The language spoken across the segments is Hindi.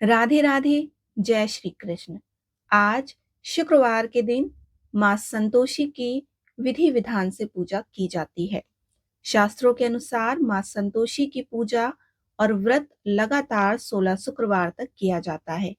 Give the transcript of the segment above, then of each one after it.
राधे राधे। जय श्री कृष्ण। आज शुक्रवार के दिन मां संतोषी की विधि विधान से पूजा की जाती है। शास्त्रों के अनुसार मां संतोषी की पूजा और व्रत लगातार 16 शुक्रवार तक किया जाता है।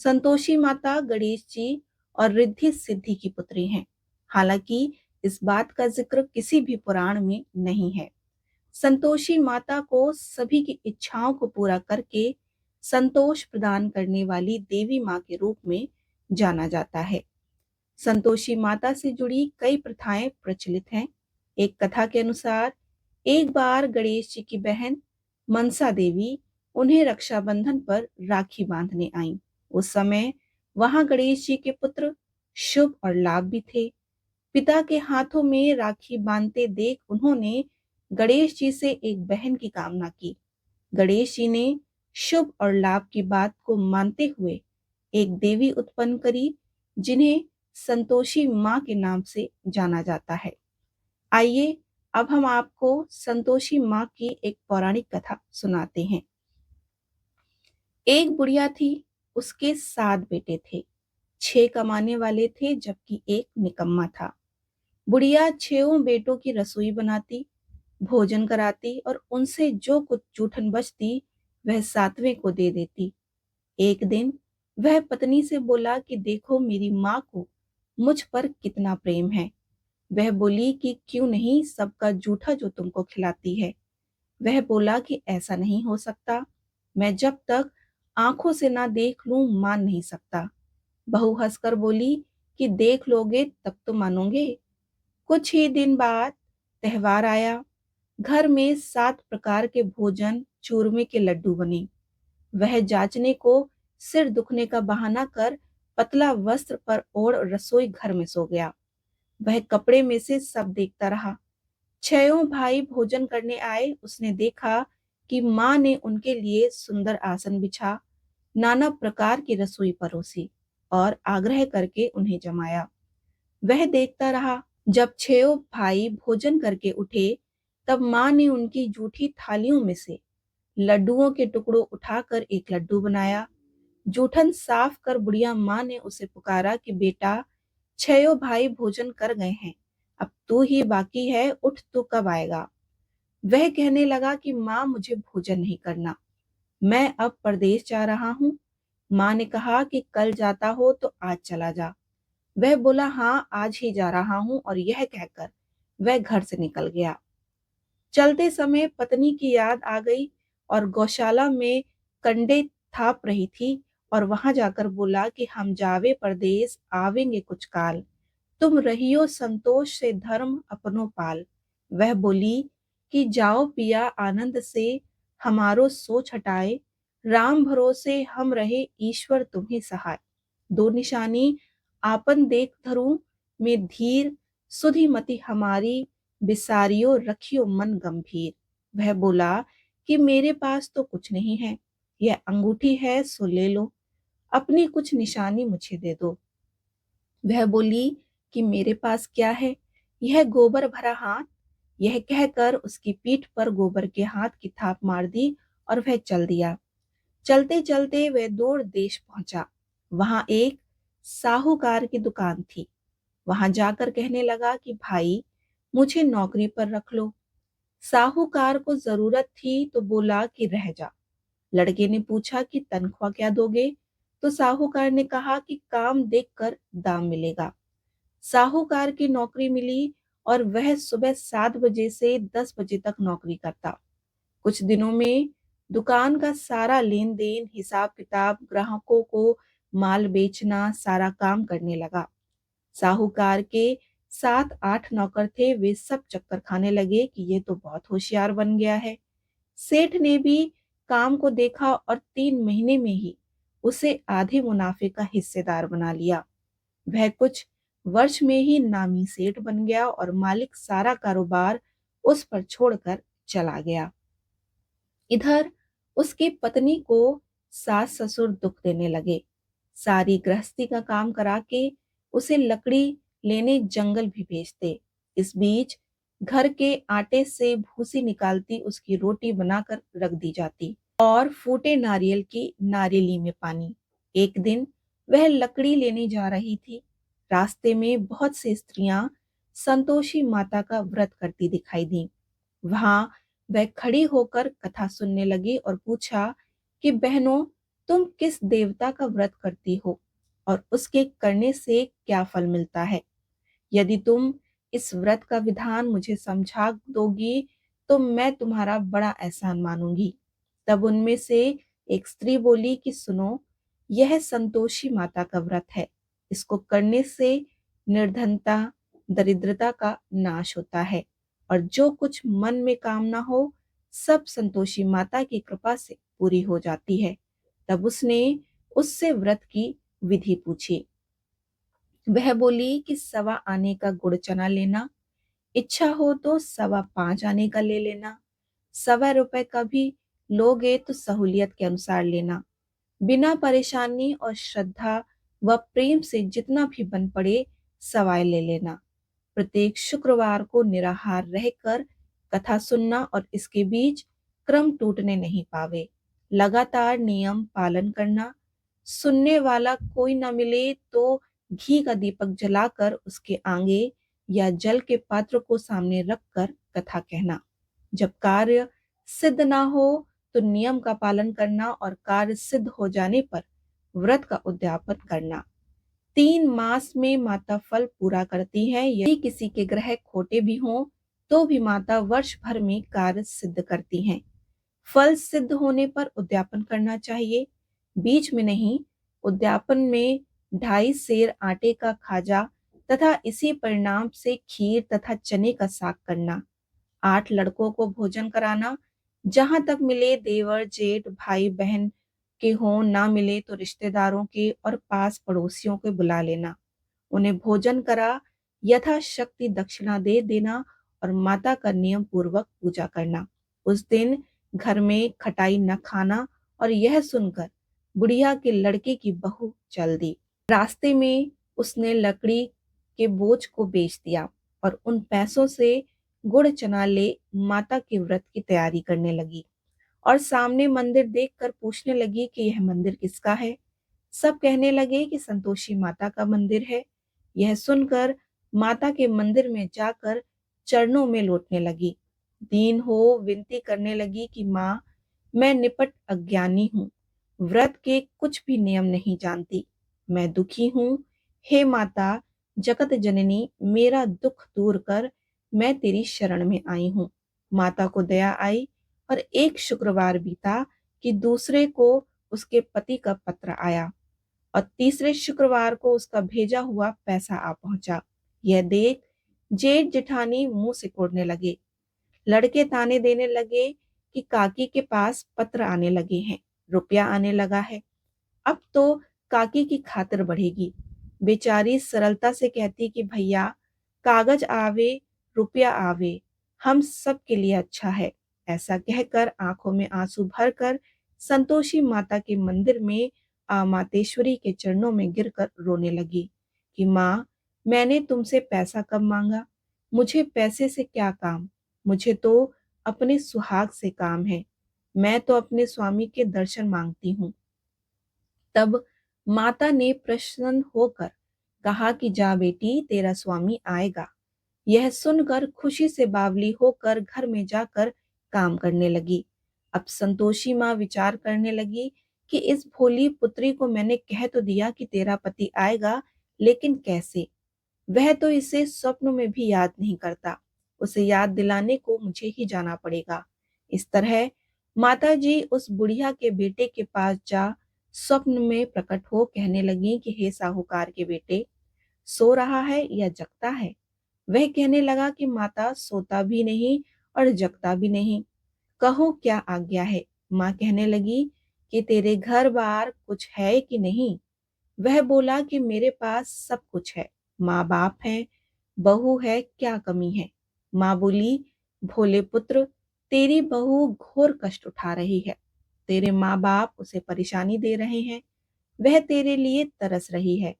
संतोषी माता गणेश जी और रिद्धि सिद्धि की पुत्री हैं। हालांकि इस बात का जिक्र किसी भी पुराण में नहीं है। संतोषी माता को सभी की इच्छाओं को पूरा करके संतोष प्रदान करने वाली देवी मां के रूप में जाना जाता है। संतोषी माता से जुड़ी कई प्रथाएं प्रचलित हैं। एक कथा के अनुसार एक बार गणेश जी की बहन मनसा देवी उन्हें रक्षाबंधन पर राखी बांधने आईं। उस समय वहां गणेश जी के पुत्र शुभ और लाभ भी थे। पिता के हाथों में राखी बांधते देख उन्होंने गणेश जी से एक बहन की कामना की। गणेश जी ने शुभ और लाभ की बात को मानते हुए एक देवी उत्पन्न करी, जिन्हें संतोषी मां के नाम से जाना जाता है। आइए अब हम आपको संतोषी मां की एक पौराणिक कथा सुनाते हैं। एक बुढ़िया थी, उसके 7 बेटे थे। 6 कमाने वाले थे जबकि एक निकम्मा था। बुढ़िया 6 बेटों की रसोई बनाती, भोजन कराती और उनसे जो कुछ जूठन बचती वह 7वें को दे देती। एक दिन वह पत्नी से बोला कि देखो मेरी माँ को मुझ पर कितना प्रेम है। वह बोली कि क्यों नहीं, सबका जूठा जो तुमको खिलाती है। वह बोला कि ऐसा नहीं हो सकता, मैं जब तक आंखों से ना देख लूं मान नहीं सकता। बहू हंसकर बोली कि देख लोगे तब तो मानोगे। कुछ ही दिन बाद त्योहार आया। घर में 7 प्रकार के भोजन चूरमे के लड्डू बने। वह जांचने को सिर दुखने का बहाना कर पतला वस्त्र पर ओढ़ रसोई घर में सो गया। वह कपड़े में से सब देखता रहा। 6 भाई भोजन करने आए। उसने देखा कि माँ ने उनके लिए सुंदर आसन बिछा, नाना प्रकार की रसोई परोसी और आग्रह करके उन्हें जमाया। वह देखता रहा। जब 6 भाई भोजन करके उठे तब माँ ने उनकी जूठी थालियों में से लड्डुओं के टुकड़ों उठाकर एक लड्डू बनाया। जूठन साफ कर बुढ़िया माँ ने उसे पुकारा कि बेटा, 6 भाई भोजन कर गए हैं, अब तू ही बाकी है, उठ तो कब आएगा। वह कहने लगा कि माँ मुझे भोजन नहीं करना, मैं अब परदेश जा रहा हूँ। माँ ने कहा कि कल जाता हो तो आज चला जा। वह बोला हाँ आज ही जा रहा हूँ और यह कहकर वह घर से निकल गया। चलते समय पत्नी की याद आ गई और गौशाला में कंडे थाप रही थी और वहां जाकर बोला कि हम जावे परदेस आवेंगे कुछ काल, तुम रहियो संतोष से धर्म अपनो पाल। वह बोली कि जाओ पिया आनंद से, हमारो सोच हटाए, राम भरोसे हम रहे ईश्वर तुम्हें सहाय। दो निशानी आपन देख धरूं में धीर, सुधी मति हमारी, बिसारियो रखियो मन गंभीर। वह बोला कि मेरे पास तो कुछ नहीं है, यह अंगूठी है सो ले लो, अपनी कुछ निशानी मुझे दे दो। वह बोली कि मेरे पास क्या है, यह गोबर भरा हाथ। यह कहकर उसकी पीठ पर गोबर के हाथ की थाप मार दी और वह चल दिया। चलते चलते वह दूर देश पहुंचा। वहां एक साहूकार की दुकान थी। वहां जाकर कहने लगा कि भाई मुझे नौकरी पर रख लो। साहूकार को जरूरत थी तो बोला कि रह जा। लड़के ने पूछा कि तनख्वाह क्या दोगे, तो साहूकार ने कहा कि काम देखकर दाम मिलेगा। साहूकार की नौकरी मिली और वह सुबह 7 बजे से 10 बजे तक नौकरी करता। कुछ दिनों में दुकान का सारा लेन देन, हिसाब किताब, ग्राहकों को माल बेचना, सारा काम करने लगा। साहूकार के 7-8 नौकर थे, वे सब चक्कर खाने लगे कि ये तो बहुत होशियार बन गया है। सेठ ने भी काम को देखा और 3 महीने में ही उसे आधे मुनाफे का हिस्सेदार बना लिया। वह कुछ वर्ष में ही नामी सेठ बन गया और मालिक सारा कारोबार उस पर छोड़कर चला गया। इधर उसकी पत्नी को सास ससुर दुख देने लगे। सारी गृहस्थी का काम करा के उसे लकड़ी लेने जंगल भी भेजते। इस बीच घर के आटे से भूसी निकालती उसकी रोटी बनाकर रख दी जाती। और फूटे नारियल की नारियली में पानी। एक दिन वह लकड़ी लेने जा रही थी। रास्ते में बहुत सी स्त्रियां संतोषी माता का व्रत करती दिखाई दी। वहां वह खड़ी होकर कथा सुनने लगी और पूछा कि बहनों, तुम किस देवता का व्रत करती हो और उसके करने से क्या फल मिलता है? यदि तुम इस व्रत का विधान मुझे समझा दोगी तो मैं तुम्हारा बड़ा एहसान मानूंगी। तब उनमें से एक स्त्री बोली कि सुनो, यह संतोषी माता का व्रत है। इसको करने से निर्धनता, दरिद्रता का नाश होता है और जो कुछ मन में कामना हो सब संतोषी माता की कृपा से पूरी हो जाती है। तब उसने उससे व्रत की विधि पूछी। वह बोली कि 1.25 आने का गुड़ चना लेना, इच्छा हो तो 5.25 आने का ले लेना, 1.25 रुपए का भी लोगे तो सहूलियत के अनुसार लेना। बिना परेशानी और श्रद्धा व प्रेम से जितना भी बन पड़े सवाय ले लेना। प्रत्येक शुक्रवार को निराहार रहकर कथा सुनना और इसके बीच क्रम टूटने नहीं पावे। लगातार नियम पालन करना। सुनने वाला कोई न मिले तो घी का दीपक जलाकर उसके आगे या जल के पात्र को सामने रखकर कथा कहना। जब कार्य सिद्ध ना हो तो नियम का पालन करना और कार्य सिद्ध हो जाने पर व्रत का उद्यापन करना। 3 मास में माता फल पूरा करती है। यदि किसी के ग्रह खोटे भी हों तो भी माता वर्ष भर में कार्य सिद्ध करती हैं। फल सिद्ध होने पर उद्यापन करना चाहिए, बीच में नहीं। उद्यापन में 2.5 सेर आटे का खाजा तथा इसी परिणाम से खीर तथा चने का साग करना। 8 लड़कों को भोजन कराना। जहां तक मिले देवर जेठ भाई बहन के हों, ना मिले तो रिश्तेदारों के और पास पड़ोसियों के बुला लेना। उन्हें भोजन करा यथाशक्ति दक्षिणा दे देना और माता का नियम पूर्वक पूजा करना। उस दिन घर में खटाई न खाना। और यह सुनकर बुढ़िया के लड़के की बहू चल दी। रास्ते में उसने लकड़ी के बोझ को बेच दिया और उन पैसों से गुड़ चना ले माता के व्रत की तैयारी करने लगी और सामने मंदिर देखकर पूछने लगी कि यह मंदिर किसका है। सब कहने लगे कि संतोषी माता का मंदिर है। यह सुनकर माता के मंदिर में जाकर चरणों में लौटने लगी। दीन हो विनती करने लगी कि माँ, मैं निपट अज्ञानी हूँ, व्रत के कुछ भी नियम नहीं जानती, मैं दुखी हूँ। हे माता जगत जननी, मेरा दुख दूर कर, मैं तेरी शरण में आई हूँ। माता को दया आई और एक शुक्रवार बीता कि दूसरे को उसके पति का पत्र आया और तीसरे शुक्रवार को उसका भेजा हुआ पैसा आ पहुंचा। यह देख जेठ जेठानी मुंह सिकोड़ने लगे। लड़के ताने देने लगे कि काकी के पास पत्र आने लगे हैं, रुपया आने लगा है, अब तो काकी की खातिर बढ़ेगी। बेचारी सरलता से कहती कि भैया, कागज आवे रुपया आवे, हम सब के लिए अच्छा है। ऐसा कहकर आंखों में आंसू भरकर संतोषी माता के मंदिर में मातेश्वरी के चरणों में गिरकर रोने लगी कि माँ, मैंने तुमसे पैसा कब मांगा? मुझे पैसे से क्या काम? मुझे तो अपने सुहाग से काम है। मैं तो अपने स्वामी के दर्शन मांगती हूँ। तब माता ने प्रसन्न होकर कहा कि जा बेटी, तेरा स्वामी आएगा। यह सुनकर खुशी से बावली होकर घर में जाकर काम करने लगी। अब संतोषी माँ विचार करने लगी कि इस भोली पुत्री को मैंने कह तो दिया कि तेरा पति आएगा, लेकिन कैसे? वह तो इसे स्वप्न में भी याद नहीं करता। उसे याद दिलाने को मुझे ही जाना पड़ेगा। इस तरह माताजी उस बुढ़िया के बेटे के पास जा स्वप्न में प्रकट हो कहने लगी कि हे साहूकार के बेटे, सो रहा है या जगता है? वह कहने लगा कि माता, सोता भी नहीं और जगता भी नहीं, कहो क्या आज्ञा है। माँ कहने लगी कि तेरे घर बार कुछ है कि नहीं? वह बोला कि मेरे पास सब कुछ है, माँ बाप है, बहू है, क्या कमी है? माँ बोली, भोले पुत्र, तेरी बहू घोर कष्ट उठा रही है, तेरे माँ बाप उसे परेशानी दे रहे हैं, वह तेरे लिए तरस रही है,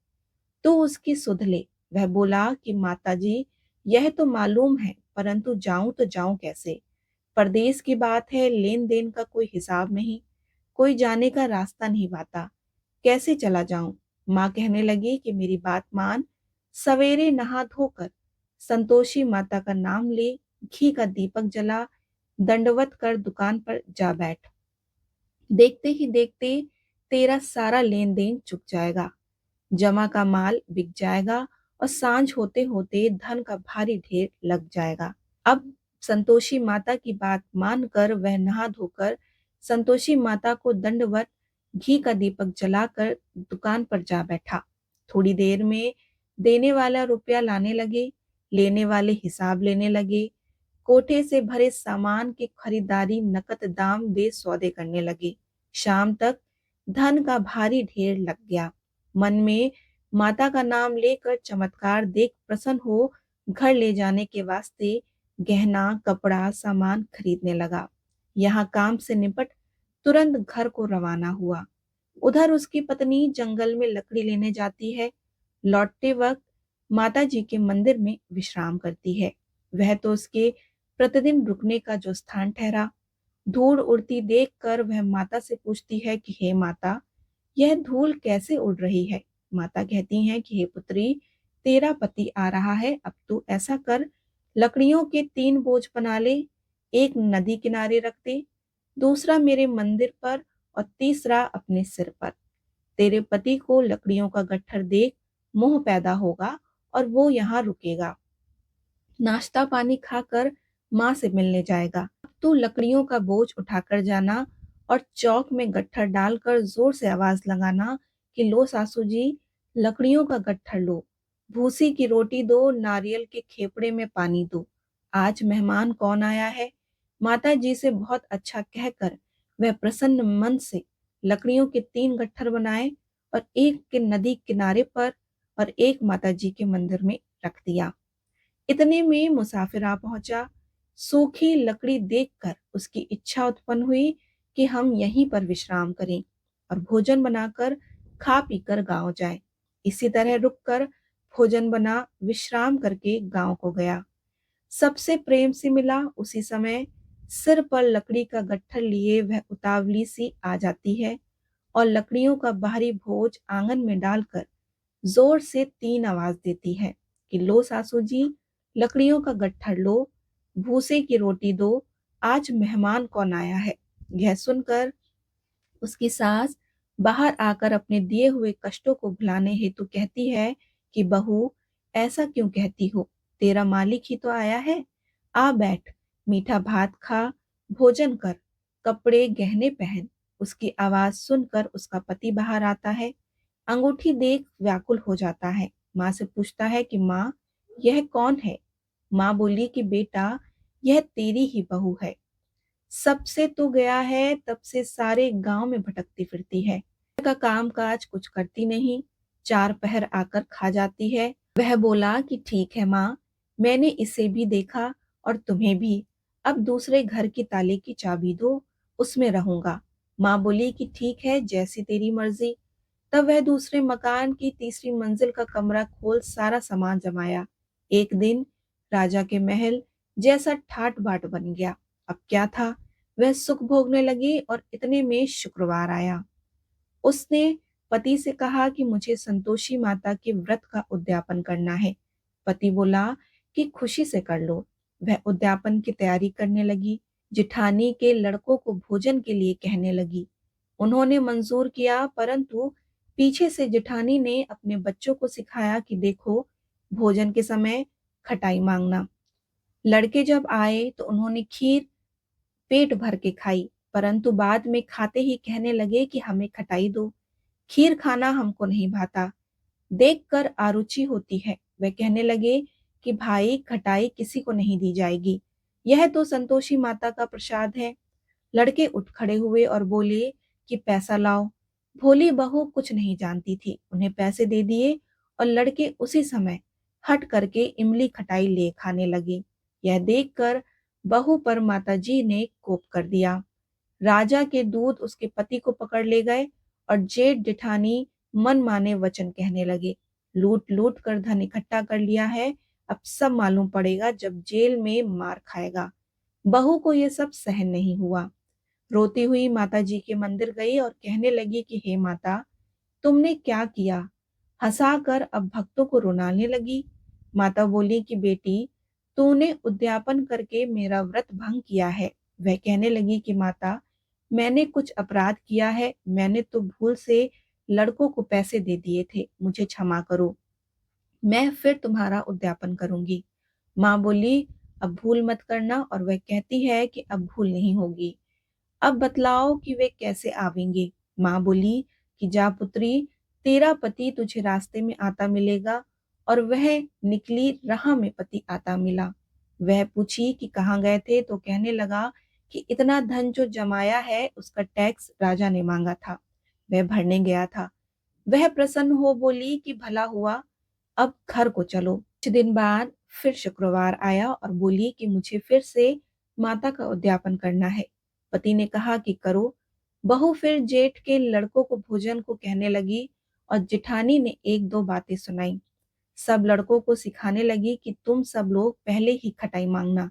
तू उसकी सुध ले। वह बोला कि माताजी, यह तो मालूम है, परंतु जाऊं तो जाऊं कैसे? परदेश की बात है, लेन देन का कोई हिसाब नहीं, कोई जाने का रास्ता नहीं पाता, कैसे चला जाऊं? माँ कहने लगी कि मेरी बात मान, सवेरे नहा धोकर संतोषी माता का नाम ले, घी का दीपक जला, दंडवत कर दुकान पर जा बैठ। देखते ही देखते तेरा सारा लेन देन चुक जाएगा, जमा का माल बिक जाएगा और सांझ होते होते धन का भारी ढेर लग जाएगा। अब संतोषी माता की बात मानकर वह नहा धोकर संतोषी माता को दंडवत घी का दीपक जलाकर दुकान पर जा बैठा। थोड़ी देर में देने वाला रुपया लाने लगे, लेने वाले हिसाब लेने लगे, कोठे से भरे सामान की खरीदारी नकद दाम दे सौदे करने लगे। शाम तक धन का भारी ढेर लग गया। मन में माता का नाम लेकर चमत्कार देख प्रसन्न हो घर ले जाने के वास्ते गहना कपड़ा सामान खरीदने लगा। यहाँ काम से निपट तुरंत घर को रवाना हुआ। उधर उसकी पत्नी जंगल में लकड़ी लेने जाती है। लौटते वक्त माता जी के मंदिर में विश्राम करती है। वह तो उसके प्रतिदिन रुकने का जो स्थान ठहरा। धूल उड़ती देखकर वह माता से पूछती है कि हे माता, यह धूल कैसे उड़ रही है? माता कहती हैं कि हे पुत्री, तेरा पति आ रहा है, अब तू ऐसा कर, लकड़ियों के 3 बोझ बना ले, एक नदी किनारे रख दे, दूसरा मेरे मंदिर पर और तीसरा अपने सिर पर। तेरे पति को लकड़ियों का गट्ठर देख मोह पैदा होगा और वो यहाँ रुकेगा, नाश्ता पानी खाकर माँ से मिलने जाएगा। अब तू लकड़ियों का बोझ उठाकर जाना और चौक में गट्ठर डालकर जोर से आवाज लगाना कि लो सासू जी, लकड़ियों का गट्ठर लो, भूसी की रोटी दो, नारियल के खेपड़े में पानी दो। आज मेहमान कौन आया है? माता जी से बहुत अच्छा कहकर वह प्रसन्न मन से लकड़ियों के 3 गट्ठर बनाए और एक के नदी किनारे पर और एक माता जी के मंदिर में रख दिया। इतने में मुसाफिर आ पहुंचा। सूखी लकड़ी देखकर उसकी इच्छा उत्पन्न हुई कि हम यहीं पर विश्राम करें और भोजन बनाकर खा पीकर गांव जाएं। इसी तरह रुककर भोजन बना विश्राम करके गांव को गया। सबसे प्रेम से मिला। उसी समय सिर पर लकड़ी का गट्ठर लिए वह उतावली सी आ जाती है और लकड़ियों का भारी बोझ आंगन में डालकर जोर से 3 आवाज देती है कि लो सासू जी, लकड़ियों का गट्ठर लो, भूसे की रोटी दो, आज मेहमान कौन आया है? यह सुनकर उसकी सास बाहर आकर अपने दिए हुए कष्टों को भुलाने हेतु कहती है कि बहू, ऐसा क्यों कहती हो? तेरा मालिक ही तो आया है। आ बैठ, मीठा भात खा, भोजन कर, कपड़े गहने पहन। उसकी आवाज सुनकर उसका पति बाहर आता है। अंगूठी देख व्याकुल हो जाता है। माँ से पूछता है कि माँ, यह कौन है? माँ बोली कि बेटा, यह तेरी ही बहू है। सबसे तो गया है, तब से सारे गांव में भटकती फिरती है। का काम काज कुछ करती नहीं, 4 पहर आकर खा जाती है। वह बोला कि ठीक है माँ, मैंने इसे भी देखा और तुम्हें भी। अब दूसरे घर की ताले की चाबी दो, उसमें रहूंगा। माँ बोली कि ठीक है, जैसी तेरी मर्जी। तब वह दूसरे मकान की तीसरी मंजिल का कमरा खोल सारा सामान जमाया। एक दिन राजा के महल जैसा ठाट बाट बन गया। अब क्या था, वह सुख भोगने लगी और इतने में शुक्रवार आया। उसने पति से कहा कि मुझे संतोषी माता के व्रत का उद्यापन करना है। पति बोला कि खुशी से कर लो। वह उद्यापन की तैयारी करने लगी। जिठानी के लड़कों को भोजन के लिए कहने लगी। उन्होंने मंजूर किया, परंतु पीछे से जिठानी ने अपने बच्चों को सिखाया कि देखो, भोजन के समय खटाई मांगना। लड़के जब आए तो उन्होंने खीर पेट भर के खाई, परंतु बाद में खाते ही कहने लगे कि हमें खटाई दो, खीर खाना हमको नहीं भाता, देखकर आरुचि होती है। वे कहने लगे कि भाई, खटाई किसी को नहीं दी जाएगी, यह तो संतोषी माता का प्रसाद है। लड़के उठ खड़े हुए और बोले कि पैसा लाओ। भोली बहू कुछ नहीं जानती थी, उन्हें पैसे दे दिए और लड़के उसी समय हट करके इमली खटाई ले खाने लगे। यह देखकर बहू पर माताजी ने कोप कर दिया। राजा के दूत उसके पति को पकड़ ले गए और जेठ जेठानी मन माने वचन कहने लगे। लूट लूट कर धन इकट्ठा कर लिया है, अब सब मालूम पड़ेगा जब जेल में मार खाएगा। बहू को यह सब सहन नहीं हुआ। रोती हुई माता जी के मंदिर गई और कहने लगी कि हे माता, तुमने क्या किया? हंसाकर अब भक्तों को रुलाने लगी। माता बोली कि बेटी, तूने उद्यापन करके मेरा व्रत भंग किया है। वह कहने लगी कि माता, मैंने कुछ अपराध किया है, मैंने तो भूल से लड़कों को पैसे दे दिए थे, मुझे क्षमा करो, मैं फिर तुम्हारा उद्यापन करूंगी। माँ बोली, अब भूल मत करना, और वह कहती है कि अब भूल नहीं होगी। अब बतलाओ कि वे कैसे आवेंगे। माँ बोली कि जा पुत्री, तेरा पति तुझे रास्ते में आता मिलेगा। और वह निकली, राह में पति आता मिला। वह पूछी कि कहाँ गए थे, तो कहने लगा कि इतना धन जो जमाया है उसका टैक्स राजा ने मांगा था, वह भरने गया था। वह प्रसन्न हो बोली कि भला हुआ, अब घर को चलो। कुछ दिन बाद फिर शुक्रवार आया और बोली कि मुझे फिर से माता का उद्यापन करना है। पति ने कहा कि करो। बहू फिर जेठ के लड़कों को भोजन को कहने लगी और जेठानी ने एक दो बातें सुनाई। सब लड़कों को सिखाने लगी कि तुम सब लोग पहले ही खटाई मांगना।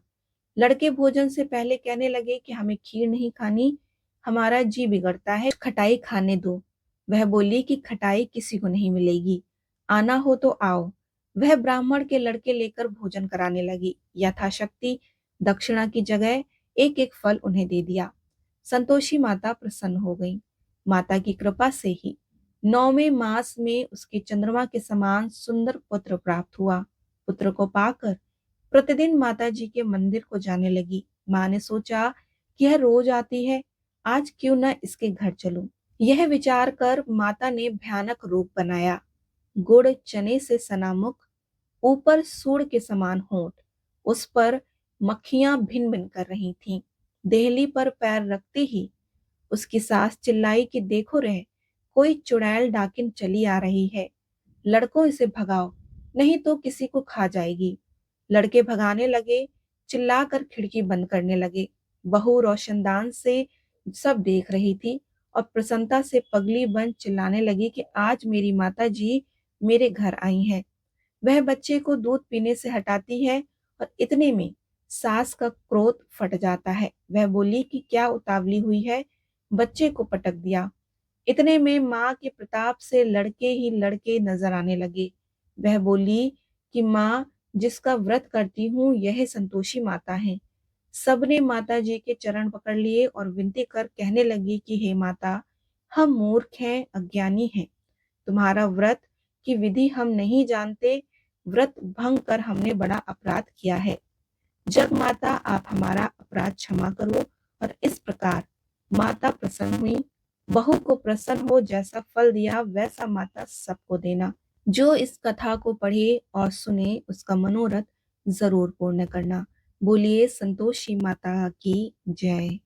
लड़के भोजन से पहले कहने लगे कि हमें खीर नहीं खानी, हमारा जी बिगड़ता है, खटाई खाने दो। वह बोली कि खटाई किसी को नहीं मिलेगी, आना हो तो आओ। वह ब्राह्मण के लड़के लेकर भोजन कराने लगी। यथाशक्ति दक्षिणा की जगह एक एक फल उन्हें दे दिया। संतोषी माता प्रसन्न हो गई। माता की कृपा से ही 9वें मास में उसके चंद्रमा के समान सुंदर पुत्र प्राप्त हुआ। पुत्र को पाकर प्रतिदिन माता जी के मंदिर को जाने लगी। माँ ने सोचा कि यह रोज आती है, आज क्यों न इसके घर चलूं। यह विचार कर माता ने भयानक रूप बनाया। गुड़ चने से सना मुख, ऊपर सूड़ के समान होंठ, उस पर मक्खियां भिन भिन कर रही थीं। देहली पर पैर रखते ही उसकी सास चिल्लाई कि देखो रे, कोई चुड़ैल डाकिन चली आ रही है, लड़कों इसे भगाओ, नहीं तो किसी को खा जाएगी। लड़के भगाने लगे, चिल्लाकर खिड़की बंद करने लगे। बहू रोशनदान से सब देख रही थी और प्रसन्नता से पगली बन चिल्लाने लगी कि आज मेरी माता जी मेरे घर आई हैं। वह बच्चे को दूध पीने से हटाती है और इतने में सास का क्रोध फट जाता है। वह बोली कि क्या उतावली हुई है, बच्चे को पटक दिया। इतने में माँ के प्रताप से लड़के ही लड़के नजर आने लगे। वह बोली कि माँ, जिसका व्रत करती हूँ यह संतोषी माता है। सबने माता जी के चरण पकड़ लिए और विनती कर कहने लगी कि हे माता, हम मूर्ख हैं, अज्ञानी हैं, तुम्हारा व्रत की विधि हम नहीं जानते, व्रत भंग कर हमने बड़ा अपराध किया है। जग माता, आप हमारा अपराध क्षमा करो। और इस प्रकार माता प्रसन्न हुई। बहू को प्रसन्न हो, जैसा फल दिया वैसा माता सबको देना। जो इस कथा को पढ़े और सुने उसका मनोरथ जरूर पूर्ण करना। बोलिए संतोषी माता की जय।